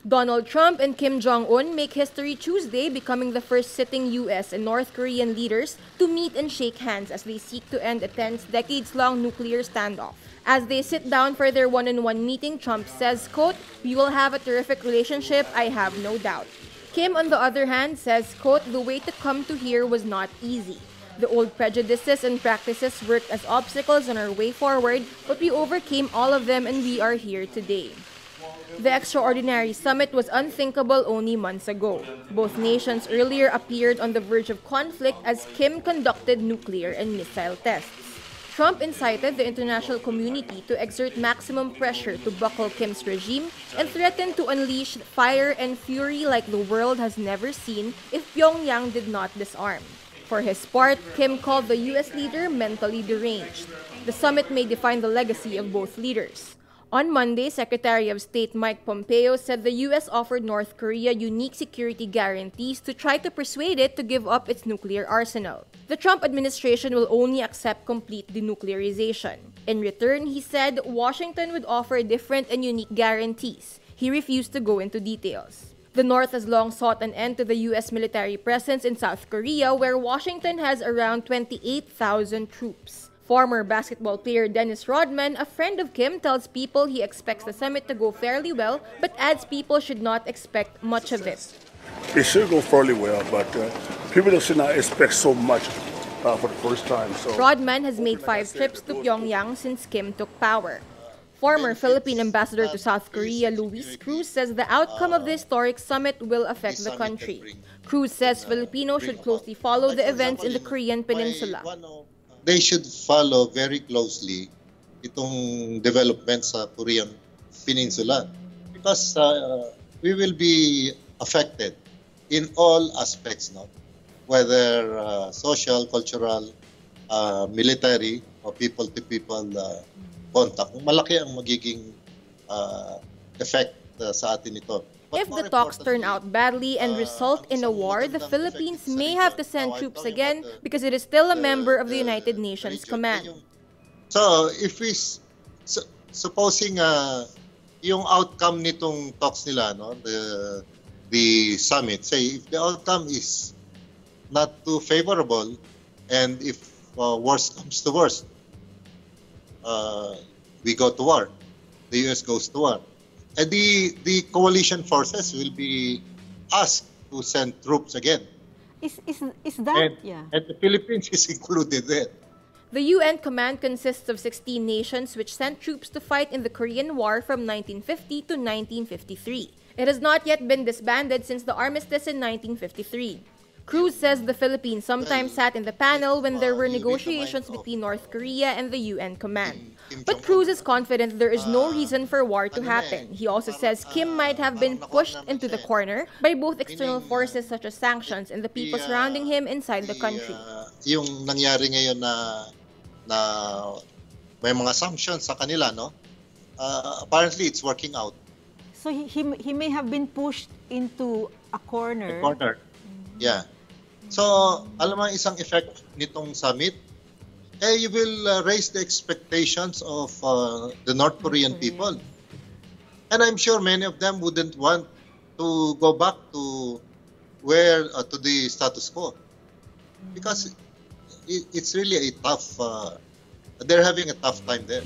Donald Trump and Kim Jong-un make history Tuesday, becoming the first sitting U.S. and North Korean leaders to meet and shake hands as they seek to end a tense, decades-long nuclear standoff. As they sit down for their one-on-one meeting, Trump says, quote, "We will have a terrific relationship, I have no doubt." Kim, on the other hand, says, quote, "The way to come to here was not easy. The old prejudices and practices worked as obstacles on our way forward, but we overcame all of them and we are here today." The extraordinary summit was unthinkable only months ago. Both nations earlier appeared on the verge of conflict as Kim conducted nuclear and missile tests. Trump incited the international community to exert maximum pressure to buckle Kim's regime and threatened to unleash fire and fury like the world has never seen if Pyongyang did not disarm. For his part, Kim called the U.S. leader mentally deranged. The summit may define the legacy of both leaders. On Monday, Secretary of State Mike Pompeo said the U.S. offered North Korea unique security guarantees to try to persuade it to give up its nuclear arsenal. The Trump administration will only accept complete denuclearization. In return, he said, Washington would offer different and unique guarantees. He refused to go into details. The North has long sought an end to the U.S. military presence in South Korea, where Washington has around 28,000 troops. Former basketball player Dennis Rodman, a friend of Kim, tells people he expects the summit to go fairly well, but adds people should not expect much of it. It should go fairly well, but people should not expect so much for the first time. So Rodman has made 5 trips to Pyongyang since Kim took power. Former Philippine ambassador to South Korea, Luis Cruz, says the outcome of the historic summit will affect the country. Cruz says Filipinos should closely follow the events in the Korean peninsula. They should follow very closely itong development sa Korean peninsula because we will be affected in all aspects, no? Whether social, cultural, military, or people-to-people contact. Malaki ang magiging effect sa atin ito. If the talks turn out badly and result in a war, the Philippines may have to send troops again because it is still a member of the United Nations Command. So, if we supposing yung outcome nitong talks nila, no, the summit, say if the outcome is not too favorable and if worst comes to worst, we go to war. The US goes to war. And the coalition forces will be asked to send troops again. Is that? And the Philippines is included there. The UN command consists of 16 nations which sent troops to fight in the Korean War from 1950 to 1953. It has not yet been disbanded since the armistice in 1953. Cruz says the Philippines sometimes sat in the panel when there were negotiations between North Korea and the UN command. But Cruz is confident there is no reason for war to happen. He also says Kim might have been pushed into the corner by both external forces such as sanctions and the people surrounding him inside the country. Yung nangyari ngayon na may mga sanctions sa kanila, no? Apparently it's working out. So he may have been pushed into a corner. Yeah. So, alam mo isang effect nitong summit, you will raise the expectations of the North Korean people. And I'm sure many of them wouldn't want to go back to to the status quo. Because it's really a tough, they're having a tough time there.